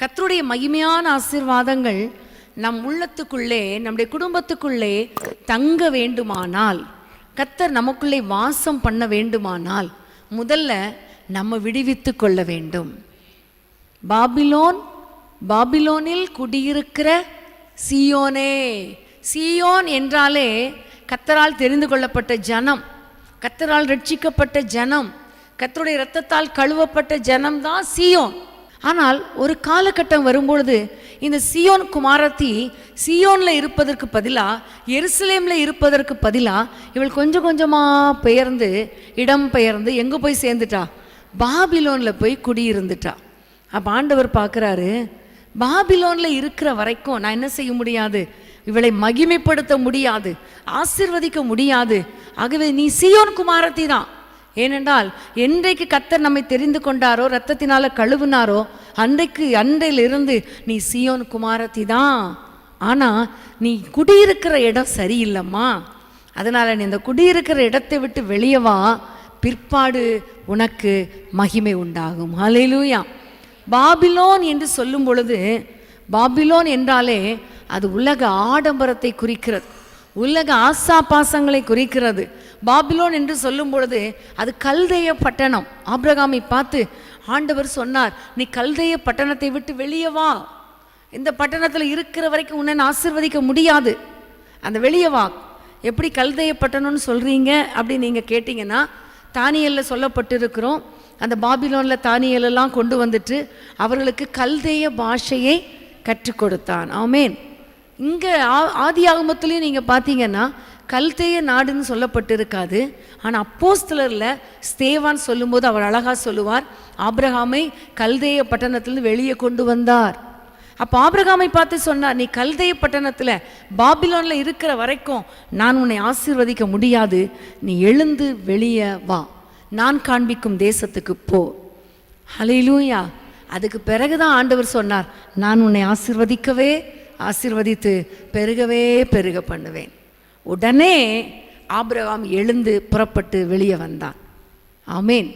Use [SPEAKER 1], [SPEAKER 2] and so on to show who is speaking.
[SPEAKER 1] கர்த்தருடைய மகிமையான ஆசீர்வாதங்கள் நம் உள்ளத்துக்குள்ளே, நம்முடைய குடும்பத்துக்குள்ளே தங்க வேண்டுமானால், கர்த்தர் நமக்குள்ளே வாசம் பண்ண வேண்டுமானால், முதல்ல நம்ம விடுவித்து கொள்ள வேண்டும். பாபிலோனில் குடியிருக்கிற சீயோனே. சீயோன் என்றாலே கர்த்தரால் தெரிந்து கொள்ளப்பட்ட ஜனம், கர்த்தரால் ரட்சிக்கப்பட்ட ஜனம், கர்த்தருடைய இரத்தத்தால் கழுவப்பட்ட ஜனம்தான் சீயோன். ஆனால் ஒரு காலகட்டம் வரும்பொழுது இந்த சீயோன் குமாரத்தி சீயோன்ல இருப்பதற்கு பதிலாக எருசலேம்ல இருப்பதற்கு பதிலாக இவள் கொஞ்சம் கொஞ்சமாக பெயர்ந்து இடம் பெயர்ந்து எங்கே போய் சேர்ந்துட்டா? பாபிலோனில் போய் குடியிருந்துட்டா. அப்போ ஆண்டவர் பார்க்குறாரு, பாபிலோனில் இருக்கிற வரைக்கும் நான் என்ன செய்ய முடியாது? இவளை மகிமைப்படுத்த முடியாது, ஆசீர்வதிக்க முடியாது. ஆகவே நீ சீயோன் குமாரத்தி தான். ஏனென்றால் என்றைக்கு கர்த்தர் நம்மை தெரிந்து கொண்டாரோ, இரத்தத்தினால கழுவினாரோ, அன்றையிலிருந்து நீ சீயோன் குமாரத்தி தான். ஆனால் நீ குடியிருக்கிற இடம் சரியில்லைம்மா. அதனால் நீ இந்த குடியிருக்கிற இடத்தை விட்டு வெளியே வா, பிற்பாடு உனக்கு மகிமை உண்டாகும். ஹல்லேலூயா. பாபிலோன் என்று சொல்லும் பொழுது, பாபிலோன் என்றாலே அது உலக ஆடம்பரத்தை குறிக்கிறது, உலக ஆசாபாசங்களை குறிக்கிறது. பாபிலோன் என்று சொல்லும் பொழுது அது கல்தேய பட்டணம். ஆபிரகாமை பார்த்து ஆண்டவர் சொன்னார், நீ கல்தேய பட்டணத்தை விட்டு வெளியே வா, இந்த பட்டணத்தில் இருக்கிற வரைக்கும் உன்னை ஆசீர்வதிக்க முடியாது, அந்த வெளியே வா. எப்படி கல்தேய பட்டணம்னு சொல்கிறீங்க அப்படின்னு நீங்கள் கேட்டிங்கன்னா, தானியேலில் சொல்லப்பட்டிருக்கிறோம். அந்த பாபிலோனில் தானியேலெல்லாம் கொண்டு வந்துட்டு அவர்களுக்கு கல்தேய பாஷையை கற்றுக் கொடுத்தான். ஆமேன். இங்கே ஆதி ஆகமத்துலேயும் நீங்கள் பார்த்தீங்கன்னா கல்தேய நாடுன்னு சொல்லப்பட்டிருக்காது. ஆனால் அப்போஸ்தலரில் ஸ்தேவான் சொல்லும்போது அவர் அழகாக சொல்லுவார், ஆபிரகாமை கல்தேய பட்டணத்திலிருந்து வெளியே கொண்டு வந்தார். அப்போ ஆபிரகாமை பார்த்து சொன்னார், நீ கல்தேய பட்டணத்தில் பாபிலோனில் இருக்கிற வரைக்கும் நான் உன்னை ஆசீர்வதிக்க முடியாது, நீ எழுந்து வெளியே வா, நான் காண்பிக்கும் தேசத்துக்கு போ. ஹல்லேலூயா. அதுக்கு பிறகுதான் ஆண்டவர் சொன்னார், நான் உன்னை ஆசீர்வதித்து பெருகவே பெருக பண்ணுவேன். உடனே ஆபிரகாம் எழுந்து புறப்பட்டு வெளியே வந்தான். ஆமேன்.